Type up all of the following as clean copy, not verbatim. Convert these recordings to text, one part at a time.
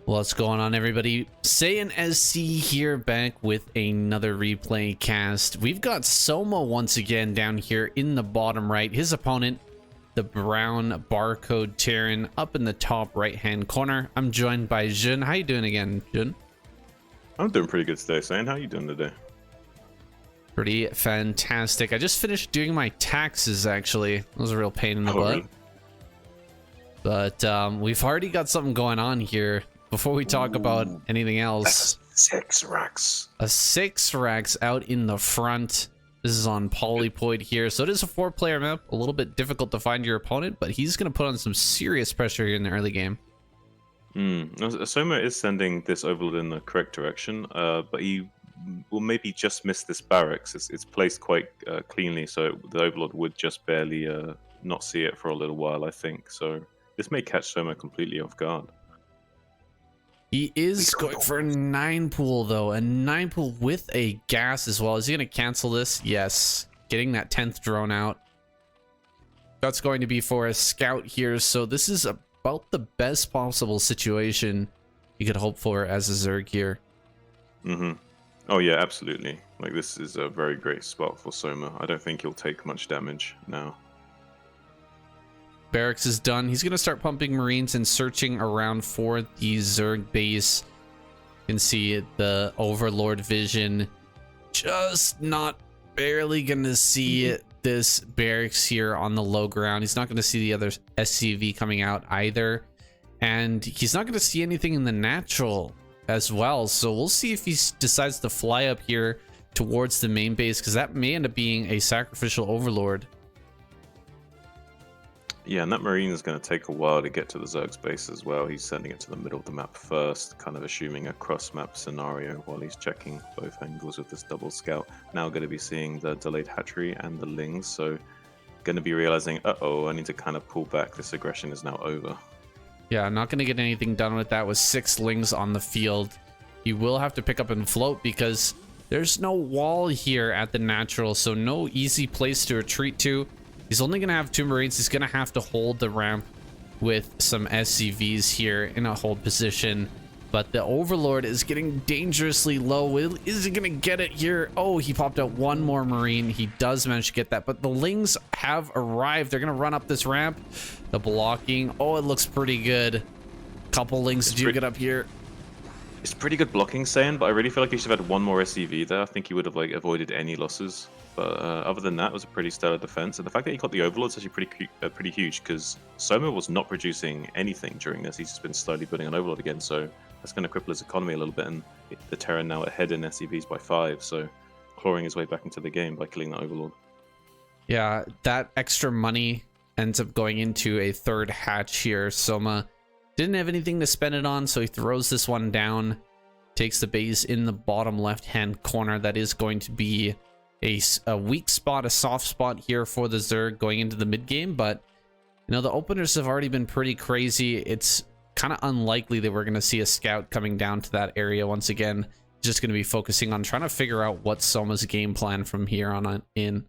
What's going on, everybody? Saiyan SC here, back with another replay cast. We've got Soma once again down here in the bottom right. His opponent, the brown barcode Terran, up in the top right hand corner. I'm joined by Jun. How you doing again, Jun? I'm doing pretty good today, Saiyan. How you doing today? Pretty fantastic. I just finished doing my taxes, actually. It was a real pain in the butt. Really? But we've already got something going on here. Before we talk about anything else, 6 racks. a 6 racks out in the front. This is on Polypoid here, so it is a 4-player map. A little bit difficult to find your opponent, but he's going to put on some serious pressure here in the early game. Soma is sending this overlord in the correct direction, but he will maybe just miss this barracks. It's placed quite cleanly, so the overlord would just barely not see it for a little while, I think. So this may catch Soma completely off guard. He is going for a 9 pool, though. A 9 pool with a gas as well. Is he going to cancel this? Yes. Getting that 10th drone out. That's going to be for a scout here. So this is about the best possible situation you could hope for as a Zerg here. Oh, yeah, absolutely. Like, this is a very great spot for Soma. I don't think he'll take much damage now. Barracks is done. He's going to start pumping Marines and searching around for the Zerg base. You can see the Overlord vision. Just not barely going to see this barracks here on the low ground. He's not going to see the other SCV coming out either. And he's not going to see anything in the natural as well. So we'll see if he decides to fly up here towards the main base, because that may end up being a sacrificial Overlord. Yeah, and that Marine is going to take a while to get to the Zerg's base as well. He's sending it to the middle of the map first, kind of assuming a cross-map scenario while he's checking both angles with this double scout. Now going to be seeing the delayed hatchery and the lings, so going to be realizing, uh-oh, I need to kind of pull back. This aggression is now over. Yeah, I'm not going to get anything done with that with 6 lings on the field. You will have to pick up and float because there's no wall here at the natural, so no easy place to retreat to. He's only going to have 2 Marines. He's going to have to hold the ramp with some SCVs here in a hold position. But the Overlord is getting dangerously low. Is he going to get it here? Oh, he popped out 1 more Marine. He does manage to get that. But the lings have arrived. They're going to run up this ramp. The blocking. Oh, it looks pretty good. Couple lings do get up here. It's pretty good blocking, Saiyan, but I really feel like he should have had 1 more SCV there. I think he would have avoided any losses. But other than that, it was a pretty stellar defense. And the fact that he got the Overlord is actually pretty huge, because Soma was not producing anything during this. He's just been slowly building an Overlord again, so that's going to cripple his economy a little bit. And the Terran now ahead in SCVs by 5, so clawing his way back into the game by killing that Overlord. Yeah, that extra money ends up going into a 3rd hatch here. Soma didn't have anything to spend it on, so he throws this one down, takes the base in the bottom left-hand corner. That is going to be a weak spot, a soft spot here for the Zerg going into the mid game. But you know, the openers have already been pretty crazy. It's kind of unlikely that we're going to see a scout coming down to that area once again. Just going to be focusing on trying to figure out what Soma's game plan from here on in.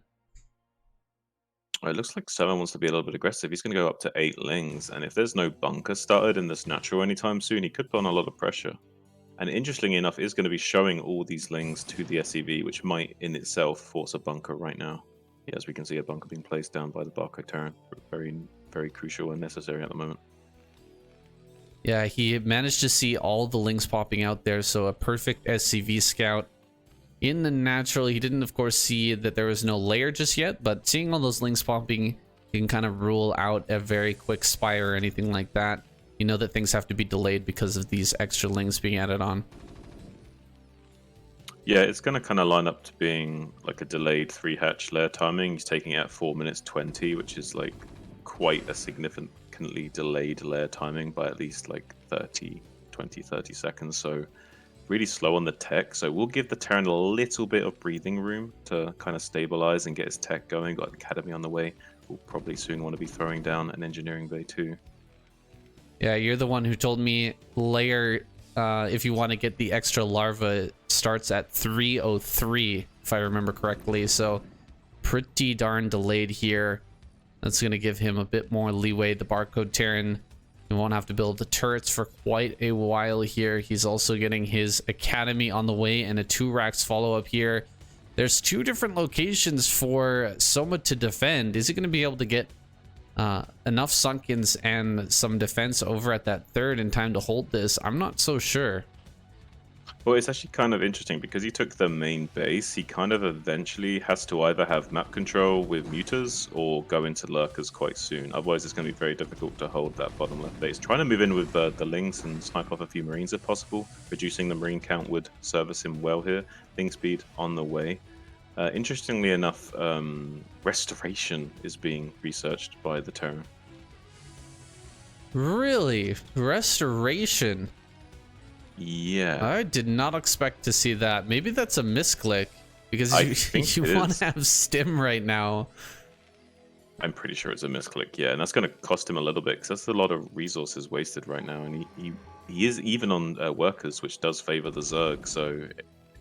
It looks like Soma wants to be a little bit aggressive. He's going to go up to 8 lings, and if there's no bunker started in this natural anytime soon, he could put on a lot of pressure. And interestingly enough, is going to be showing all these lings to the SCV, which might in itself force a bunker right now. Yeah, as we can see, a bunker being placed down by the barcode Terran. Very, very crucial and necessary at the moment. Yeah, he managed to see all the lings popping out there, so a perfect SCV scout. In the natural, he didn't, of course, see that there was no layer just yet, but seeing all those lings popping, you can kind of rule out a very quick spire or anything like that. You know that things have to be delayed because of these extra lings being added on. Yeah, it's going to kind of line up to being like a delayed 3-hatch layer timing. He's taking it at 4 minutes 20, which is like quite a significantly delayed layer timing by at least like 30 seconds. So really slow on the tech. So we'll give the Terran a little bit of breathing room to kind of stabilize and get his tech going. Got the Academy on the way. We'll probably soon want to be throwing down an engineering bay too. Yeah, you're the one who told me layer, if you want to get the extra larva, starts at 3:03, if I remember correctly. So pretty darn delayed here. That's going to give him a bit more leeway. The barcode Terran He won't have to build the turrets for quite a while here. He's also getting his academy on the way and a 2-racks follow-up here. There's 2 different locations for Soma to defend. Is he going to be able to get enough sunkens and some defense over at that 3rd in time to hold this? I'm not so sure. Well, it's actually kind of interesting because he took the main base. He kind of eventually has to either have map control with muters or go into lurkers quite soon. Otherwise, it's going to be very difficult to hold that bottom left base. Trying to move in with the Lings and snipe off a few Marines if possible. Reducing the Marine count would service him well here. Ling speed on the way. Interestingly enough, restoration is being researched by the Terran. Really? Restoration? Yeah. I did not expect to see that. Maybe that's a misclick because you want to have stim right now. I'm pretty sure it's a misclick, yeah, and that's going to cost him a little bit because that's a lot of resources wasted right now, and he is even on workers, which does favor the Zerg. So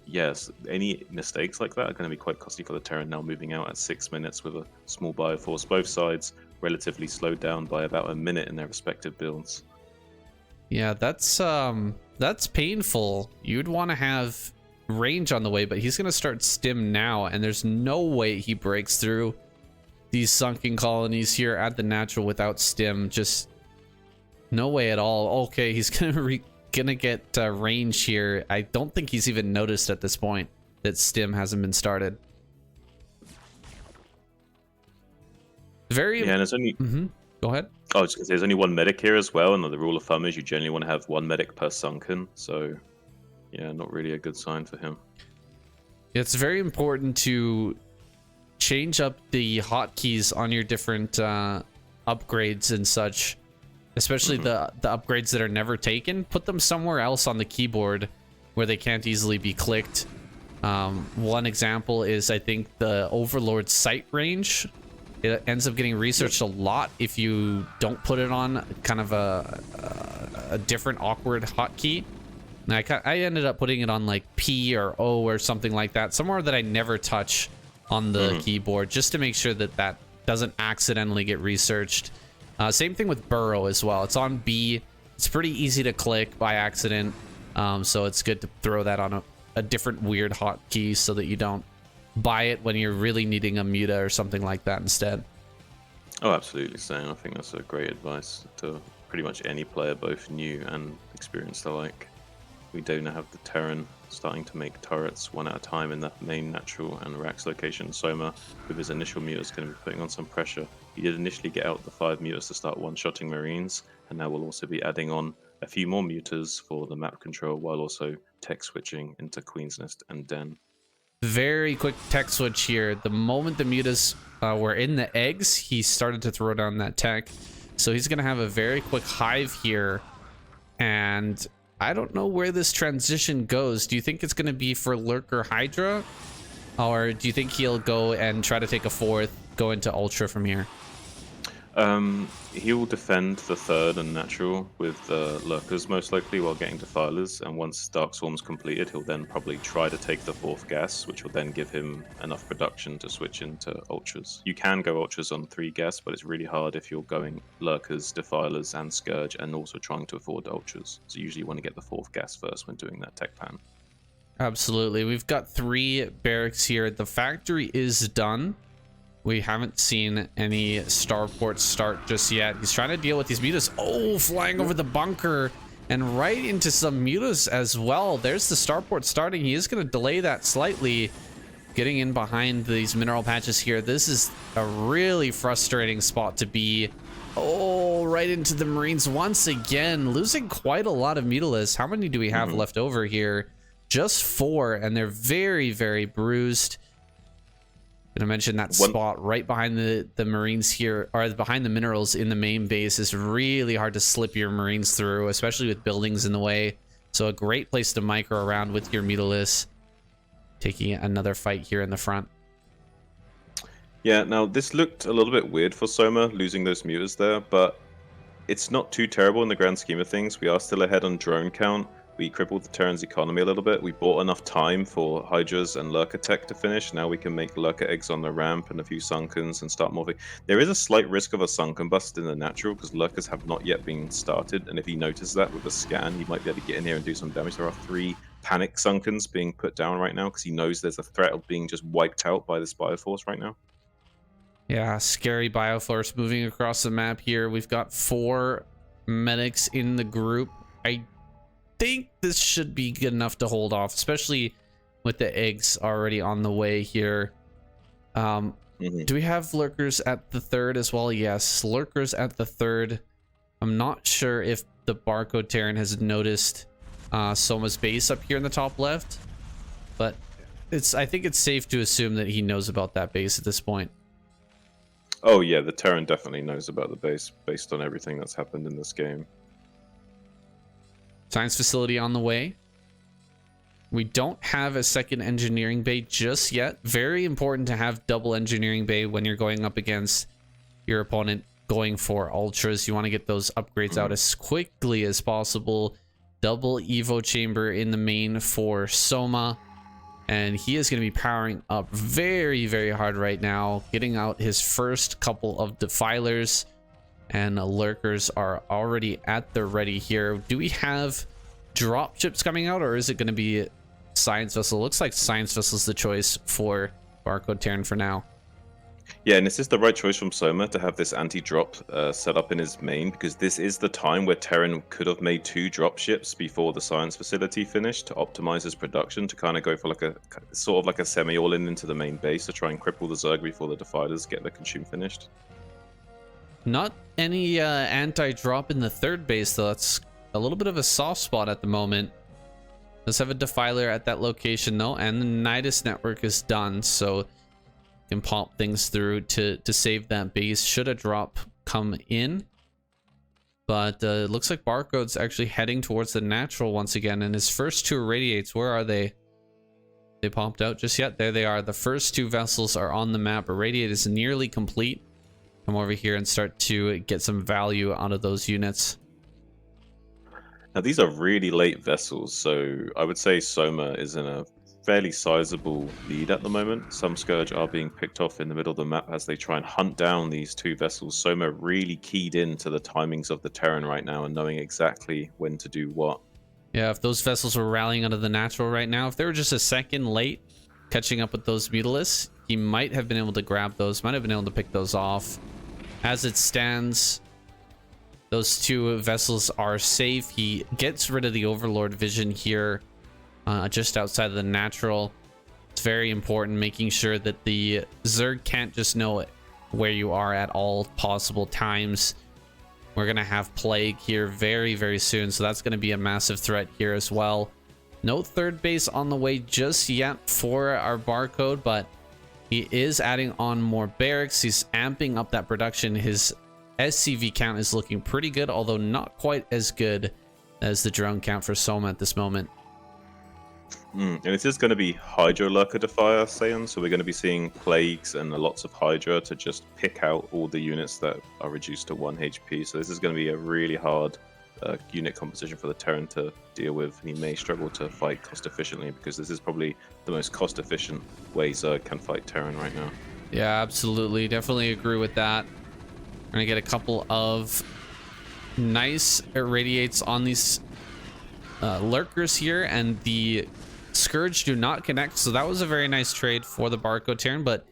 yes, any mistakes like that are going to be quite costly for the Terran now, moving out at 6 minutes with a small bioforce. Both sides relatively slowed down by about a minute in their respective builds. Yeah, that's painful. You'd want to have range on the way, but he's going to start stim now, and there's no way he breaks through these sunken colonies here at the natural without stim. Just no way at all. Okay, he's gonna get range here. I don't think he's even noticed at this point that stim hasn't been started. Very yeah, and there's only Go ahead. Oh, there's only 1 medic here as well, and the rule of thumb is you generally want to have 1 medic per sunken. So, yeah, not really a good sign for him. It's very important to change up the hotkeys on your different upgrades and such, especially the upgrades that are never taken. Put them somewhere else on the keyboard where they can't easily be clicked. One example is, I think, the Overlord sight range. It ends up getting researched a lot if you don't put it on kind of a different awkward hotkey. And I ended up putting it on like P or O or something like that, somewhere that I never touch on the keyboard, just to make sure that that doesn't accidentally get researched. Same thing with Burrow as well. It's on B. It's pretty easy to click by accident, so it's good to throw that on a different weird hotkey so that you don't buy it when you're really needing a muta or something like that instead. Oh, absolutely, Sam. I think that's a great advice to pretty much any player, both new and experienced alike. We do now have the Terran starting to make turrets 1 at a time in the main natural and Rax location. Soma, with his initial mutas, going to be putting on some pressure. He did initially get out the 5 mutas to start one-shotting Marines, and now we'll also be adding on a few more mutas for the map control, while also tech switching into Queen's Nest and Den. Very quick tech switch here. The moment the mutas were in the eggs, he started to throw down that tech. So he's going to have a very quick hive here. And I don't know where this transition goes. Do you think it's going to be for Lurker Hydra? Or do you think he'll go and try to take a 4th, go into Ultra from here? He will defend the 3rd and natural with lurkers most likely while getting defilers, and once Dark Swarm's completed, he'll then probably try to take the 4th gas, which will then give him enough production to switch into ultras. You can go ultras on 3 gas, but it's really hard if you're going lurkers, defilers, and scourge, and also trying to afford ultras. So usually you want to get the 4th gas first when doing that tech plan. Absolutely. We've got 3 barracks here. The factory is done. We haven't seen any starports start just yet. He's trying to deal with these mutas. Oh, flying over the bunker and right into some mutas as well. There's the starport starting. He is going to delay that slightly, getting in behind these mineral patches here. This is a really frustrating spot to be. Oh, right into the Marines once again, losing quite a lot of mutalisks. How many do we have left over here? Just 4, and they're very, very bruised. Gonna mention that spot right behind the Marines here, or behind the minerals in the main base, is really hard to slip your Marines through, especially with buildings in the way. So a great place to micro around with your mutalisks. Taking another fight here in the front. Yeah, now this looked a little bit weird for Soma, losing those mutas there, but it's not too terrible in the grand scheme of things. We are still ahead on drone count. We crippled the Terran's economy a little bit. We bought enough time for Hydras and Lurker tech to finish. Now we can make Lurker eggs on the ramp and a few Sunkens and start moving. There is a slight risk of a Sunken bust in the natural because Lurkers have not yet been started. And if he notices that with a scan, he might be able to get in here and do some damage. There are 3 Panic Sunkens being put down right now because he knows there's a threat of being just wiped out by this Bioforce right now. Yeah, scary Bioforce moving across the map here. We've got 4 medics in the group. I think this should be good enough to hold off, especially with the eggs already on the way here. Do we have lurkers at the 3rd as well? Yes, lurkers at the 3rd. I'm not sure if the barcode Terran has noticed Soma's base up here in the top left, but I think it's safe to assume that he knows about that base at this point. Oh yeah, the Terran definitely knows about the base based on everything that's happened in this game. Science facility on the way. We don't have a second engineering bay just yet. Very important to have double engineering bay when you're going up against your opponent going for ultras. You want to get those upgrades out as quickly as possible. Double evo chamber in the main for Soma, and he is going to be powering up very, very hard right now, getting out his first couple of defilers, and the lurkers are already at the ready here. Do we have drop ships coming out, or is it going to be science vessel? Looks like science vessel is the choice for barcode Terran for now. Yeah, and this is the right choice from Soma to have this anti-drop set up in his main, because this is the time where Terran could have made 2 drop ships before the science facility finished to optimize his production, to kind of go for like a sort of like a semi all-in into the main base to try and cripple the Zerg before the defilers get the consume finished. Not any anti-drop in the 3rd base though. That's a little bit of a soft spot at the moment. Let's have a defiler at that location though, and the Nidus network is done, so can pop things through to save that base should a drop come in. But it looks like barcode's actually heading towards the natural once again, and his first 2 irradiates, where are they? They popped out just yet? There they are. The first 2 vessels are on the map. Irradiate is nearly complete. Come over here and start to get some value out of those units. Now these are really late vessels, so I would say Soma is in a fairly sizable lead at the moment. Some Scourge are being picked off in the middle of the map as they try and hunt down these 2 vessels. Soma really keyed into the timings of the Terran right now and knowing exactly when to do what. Yeah, if those vessels were rallying out of the natural right now, if they were just a second late catching up with those Mutalisks, he might have been able to grab those, might have been able to pick those off. As it stands, those 2 vessels are safe. He gets rid of the Overlord vision here. Just outside of the natural. It's very important making sure that the Zerg can't just know where you are at all possible times. We're gonna have plague here very, very soon, so that's gonna be a massive threat here as well. No 3rd base on the way just yet for our barcode, but he is adding on more barracks. He's amping up that production. His SCV count is looking pretty good, although not quite as good as the drone count for Soma at this moment. And this is going to be Hydra Lurker Defier, Saiyan, so we're going to be seeing Plagues and lots of Hydra to just pick out all the units that are reduced to 1 HP. So this is going to be a really hard unit composition for the Terran to deal with. He may struggle to fight cost efficiently because this is probably the most cost efficient way Zerg can fight Terran right now. Yeah, absolutely. Definitely agree with that. We're going to get a couple of nice irradiates on these lurkers here, and the Scourge do not connect, so that was a very nice trade for the barcode Terran. But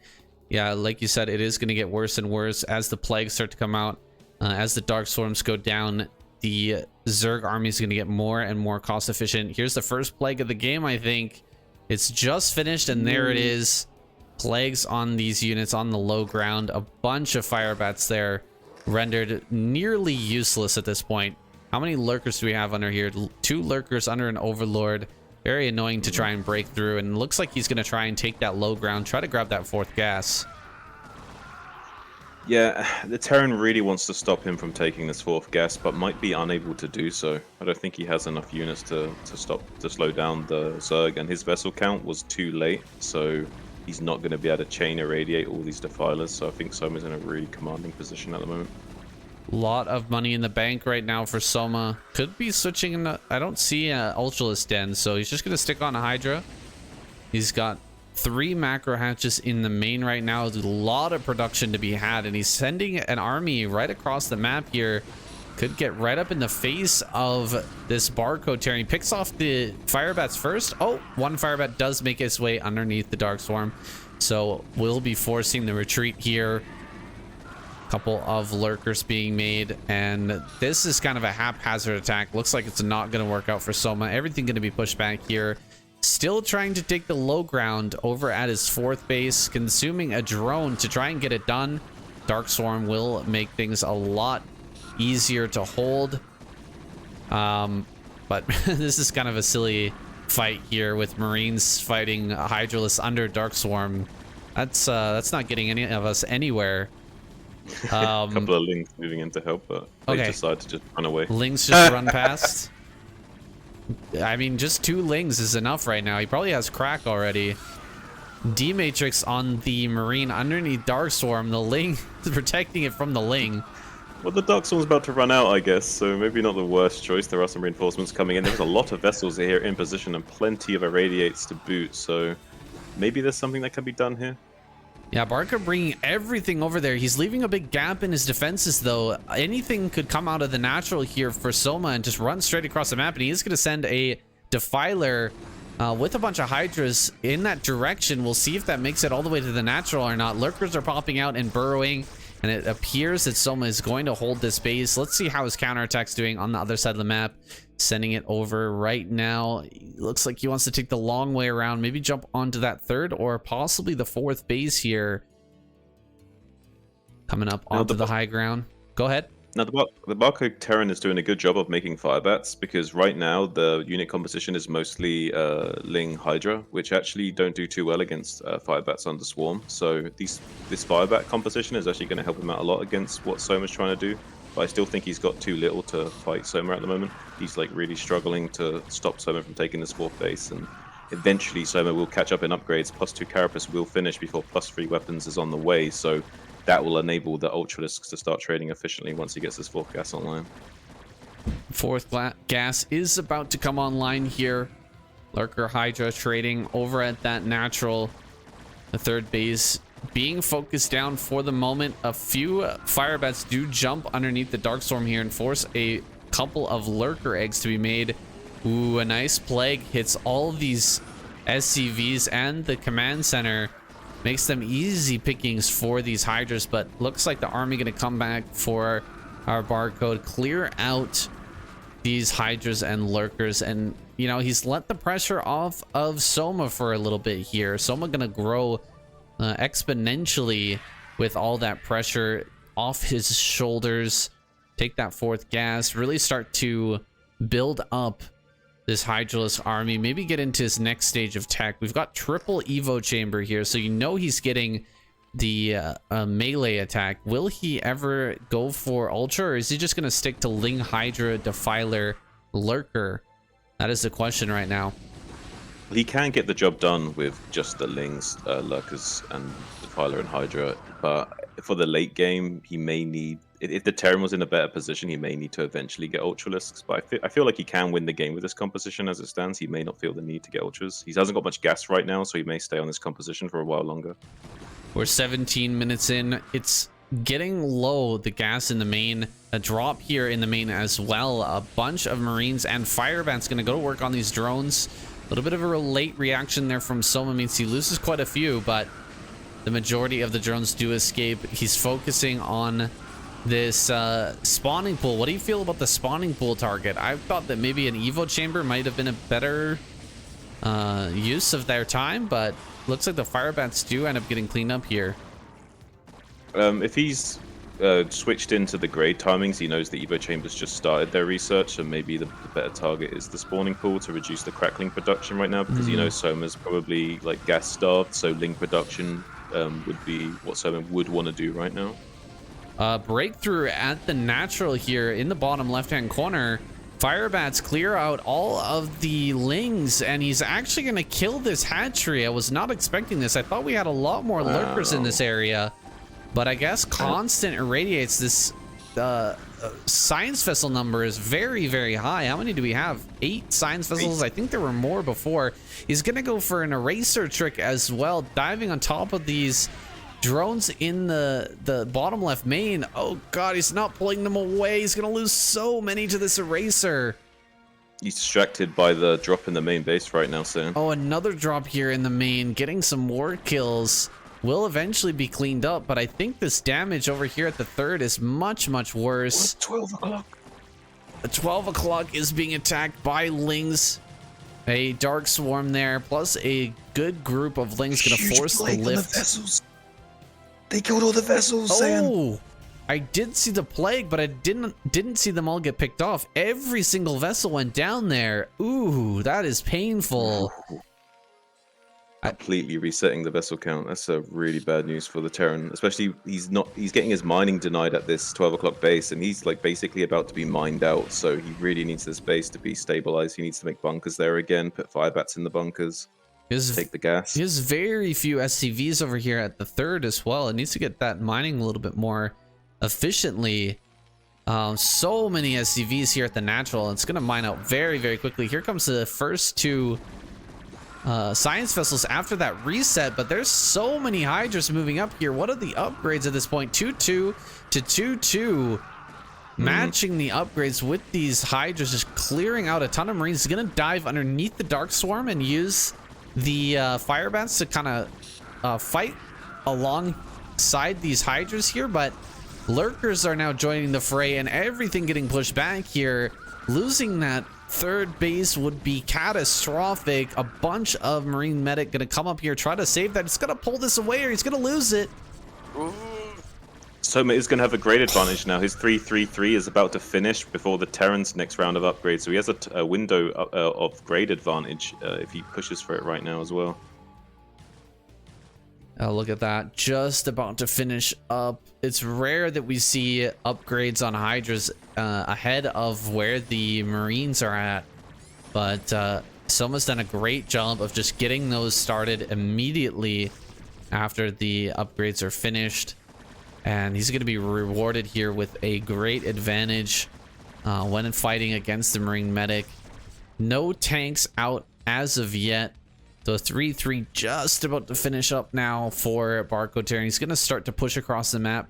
yeah, like you said, it is going to get worse and worse as the plagues start to come out, as the dark swarms go down. The Zerg army is going to get more and more cost efficient. Here's the first plague of the game. I think it's just finished, and there it is. Plagues on these units on the low ground. A bunch of fire bats there, rendered nearly useless at this point. How many lurkers do we have under here? 2 lurkers under an overlord. Very annoying to try and break through, and looks like he's going to try and take that low ground, try to grab that 4th gas. Yeah, the Terran really wants to stop him from taking this 4th gas, but might be unable to do so. I don't think he has enough units to slow down the Zerg, and his vessel count was too late, so he's not going to be able to chain irradiate all these defilers. So I think Soma's in a really commanding position at the moment. Lot of money in the bank right now for Soma. Could be switching in the, I don't see Ultralisk Den, so he's just gonna stick on a Hydra. He's got 3 macro hatches in the main right now. There's a lot of production to be had, and he's sending an army right across the map here. Could get right up in the face of this barcode Terran. He picks off the Firebats first. Oh, one Firebat does make its way underneath the Dark Swarm, so we'll be forcing the retreat here. Couple of lurkers being made, and this is kind of a haphazard attack. Looks like it's not going to work out for Soma. Everything going to be pushed back here. Still trying to take the low ground over at his 4th base, consuming a drone to try and get it done. Dark Swarm will make things a lot easier to hold. But this is kind of a silly fight here with Marines fighting Hydralisk under Dark Swarm. That's not getting any of us anywhere. A couple of Lings moving in to help, but they decide to just run away. Lings just run past. I mean, just 2 Lings is enough right now. He probably has crack already. D-Matrix on the Marine underneath Dark Swarm. The Ling is protecting it from the Ling. Well, the Dark Swarm's about to run out, I guess, so maybe not the worst choice. There are some reinforcements coming in. There's a lot of vessels here in position and plenty of irradiates to boot, so maybe there's something that can be done here. Yeah, Barker bringing everything over there. He's leaving a big gap in his defenses, though. Anything could come out of the natural here for Soma and just run straight across the map. And he is going to send a Defiler with a bunch of Hydras in that direction. We'll see if that makes it all the way to the natural or not. Lurkers are popping out and burrowing, and it appears that Soma is going to hold this base. Let's see how his counterattack's doing on the other side of the map. Sending it over right now. Looks like he wants to take the long way around, maybe jump onto that 3rd or possibly the 4th base here. Coming up onto the high ground. Go ahead. Now, the barcode Terran is doing a good job of making Firebats, because right now the unit composition is mostly Ling Hydra, which actually don't do too well against Firebats under Swarm. So this Firebat composition is actually going to help him out a lot against what Soma's trying to do. But I still think he's got too little to fight Soma at the moment. He's like really struggling to stop Soma from taking this 4th base, and eventually Soma will catch up in upgrades. +2 Carapace will finish before +3 weapons is on the way, so that will enable the Ultralisks to start trading efficiently once he gets his 4th gas online. 4th gas is about to come online here. Lurker Hydra trading over at that natural. The 3rd base being focused down for the moment. A few Firebats do jump underneath the Dark Storm here and force a couple of Lurker eggs to be made. Ooh, a nice plague hits all of these SCVs and the command center. Makes them easy pickings for these Hydras, but looks like the army going to come back for our barcode. Clear out these Hydras and Lurkers, and, you know, he's let the pressure off of Soma for a little bit here. Soma going to grow exponentially with all that pressure off his shoulders. Take that 4th gas, really start to build up this Hydralisk army, maybe get into his next stage of tech. We've got triple Evo chamber here, so you know he's getting the melee attack. Will he ever go for Ultra, or is he just going to stick to Ling Hydra, Defiler, Lurker? That is the question right now. He can get the job done with just the Lings, Lurkers, and Defiler and Hydra, but for the late game, he may need, if the Terran was in a better position, he may need to eventually get Ultralisks, but I feel like he can win the game with this composition as it stands. He may not feel the need to get Ultras. He hasn't got much gas right now, so he may stay on this composition for a while longer. We're 17 minutes in. It's getting low, the gas in the main. A drop here in the main as well. A bunch of Marines and Firebats going to go to work on these drones. A little bit of a late reaction there from Soma means he loses quite a few, but the majority of the drones do escape. He's focusing on this spawning pool. What do you feel about the spawning pool target? I thought that maybe an Evo chamber might have been a better use of their time, but looks like the Firebats do end up getting cleaned up here. If he's switched into the grade timings, he knows the Evo chambers just started their research, so maybe the better target is the spawning pool to reduce the crackling production right now, because you know Soma's probably like gas starved, so Ling production would be what Soma would want to do right now. Breakthrough at the natural here in the bottom left-hand corner. Firebats clear out all of the Lings, and he's actually going to kill this hatchery. I was not expecting this. I thought we had a lot more Lurkers in this area, but I guess constant irradiates. This science vessel number is very, very high. How many do we have? 8 science vessels? 8. I think there were more before. He's gonna go for an eraser trick as well, diving on top of these drones in the bottom left main. Oh god, he's not pulling them away. He's gonna lose so many to this eraser. He's distracted by the drop in the main base right now, Sam. Oh, another drop here in the main, getting some more kills. Will eventually be cleaned up, but I think this damage over here at the third is much, much worse. 12 o'clock. The 12 o'clock is being attacked by Lings. A Dark Swarm there, plus a good group of Lings gonna force the lift. The vessels. They killed all the vessels, Sam. Oh, I did see the plague, but I didn't see them all get picked off. Every single vessel went down there. Ooh, that is painful. Completely resetting the vessel count. That's a really bad news for the Terran. Especially he's getting his mining denied at this 12 o'clock base, and he's like basically about to be mined out. So he really needs this base to be stabilized. He needs to make bunkers there again, put fire bats in the bunkers, take the gas. He has very few SCVs over here at the third as well. It needs to get that mining a little bit more efficiently. So many SCVs here at the natural. It's gonna mine out very, very quickly. Here comes the first 2 science vessels after that reset, but there's so many Hydras moving up here. What are the upgrades at this point? 2-2 to 2-2. Matching the upgrades with these Hydras, just clearing out a ton of Marines. He's gonna dive underneath the Dark Swarm and use the fire bats to kind of fight alongside these Hydras here, but Lurkers are now joining the fray and everything getting pushed back here. Losing that third base would be catastrophic. A bunch of Marine medic gonna come up here, try to save that. It's gonna pull this away or he's gonna lose it. Soma is going to have a great advantage now. His 3-3-3 is about to finish before the Terran's next round of upgrades, so he has a window of great advantage if he pushes for it right now as well. Oh, look at that. Just about to finish up. It's rare that we see upgrades on Hydras ahead of where the Marines are at. But Soma's done a great job of just getting those started immediately after the upgrades are finished. And he's going to be rewarded here with a great advantage when fighting against the Marine medic. No tanks out as of yet. So 3-3 just about to finish up now for Barcode Terran. He's going to start to push across the map.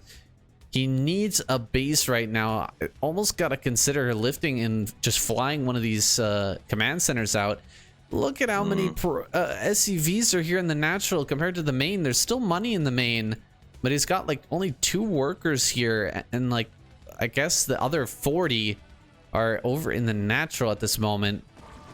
He needs a base right now. Almost got to consider lifting and just flying one of these command centers out. Look at how many SCVs are here in the natural compared to the main. There's still money in the main, but he's got like only 2 workers here. And like, I guess the other 40 are over in the natural at this moment.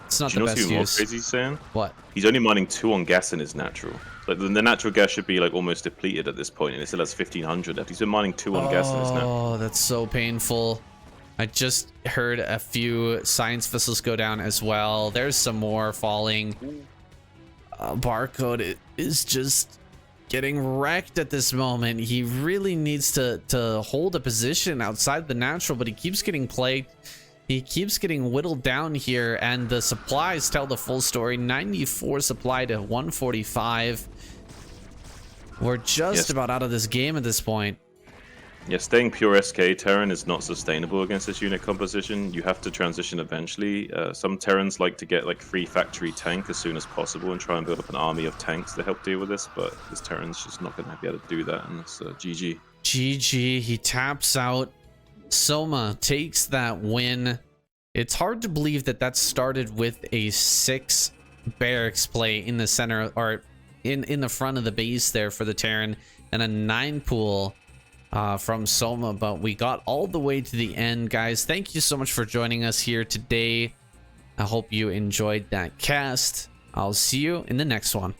It's not the best use. More crazy, Sam? What? He's only mining 2 on gas in his natural. Like the natural gas should be like almost depleted at this point, and it still has 1500 left. He's been mining 2 on gas in his natural. Oh, that's so painful. I just heard a few science vessels go down as well. There's some more falling. Barcode is just getting wrecked at this moment. He really needs to hold a position outside the natural, but he keeps getting plagued. He keeps getting whittled down here, and the supplies tell the full story. 94 supply to 145. We're just about out of this game at this point. Yeah, staying pure SK Terran is not sustainable against this unit composition. You have to transition eventually. Some Terrans like to get like free factory tank as soon as possible and try and build up an army of tanks to help deal with this, but this Terran's just not going to be able to do that, and it's GG. GG, he taps out. Soma takes that win. It's hard to believe that that started with a 6 barracks play in the center, or in the front of the base there for the Terran, and a 9 pool from Soma, but we got all the way to the end. Guys, thank you so much for joining us here today. I hope you enjoyed that cast. I'll see you in the next one.